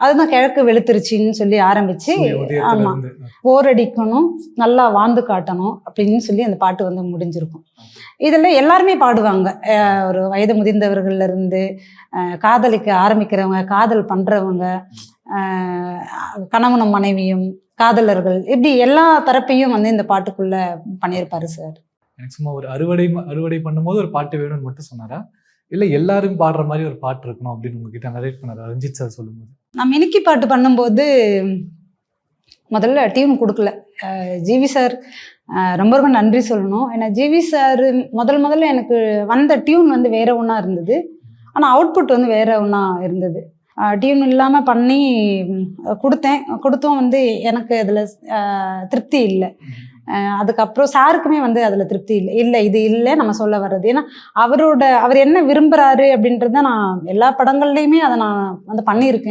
அதுதான் கிழக்கு வெளுத்துருச்சின்னு சொல்லி ஆரம்பிச்சு, ஆமா, போர் அடிக்கணும், நல்லா வாழ்ந்து காட்டணும் அப்படின்னு சொல்லி அந்த பாட்டு வந்து முடிஞ்சிருக்கும். இதில் எல்லாருமே பாடுவாங்க. ஒரு வயது முதிர்ந்தவர்கள்ல இருந்து காதலிக்க ஆரம்பிக்கிறவங்க, காதல் பண்றவங்க, கணவனும் மனைவியும், காதலர்கள், இப்படி எல்லா தரப்பையும் வந்து இந்த பாட்டுக்குள்ள பண்ணியிருப்பாரு சார். எனக்கு சும்மா ஒரு அறுவடை பண்ணும்போது ஒரு பாட்டு வேணும்னு மட்டும் சொன்னாரா, இல்லை எல்லாரும் பாடுற மாதிரி ஒரு பாட்டு இருக்கணும் அப்படின்னு உங்ககிட்ட நரேட் பண்ணாரா ரஞ்சித் சார் சொல்லும்போது? நான் மினுக்கி பாட்டு பண்ணும்போது முதல்ல டியூன் கொடுக்கல. ஜிவி சார் ரொம்ப ரொம்ப நன்றி சொல்லணும். ஏன்னா ஜிவி சார் முதல்ல எனக்கு வந்த டியூன் வந்து வேற ஒன்றா இருந்தது, ஆனால் அவுட்புட் வந்து வேற ஒன்றா இருந்தது. டியூன் இல்லாமல் பண்ணி கொடுத்தோம் வந்து எனக்கு அதில் திருப்தி இல்லை. அதுக்கப்புறம் சாருக்குமே வந்து அதில் திருப்தி இல்லை இது இல்லை நம்ம சொல்ல வர்றது. ஏன்னா அவர் என்ன விரும்புகிறாரு அப்படின்றத நான் எல்லா படங்கள்லையுமே அதை நான் வந்து பண்ணியிருக்கேன்.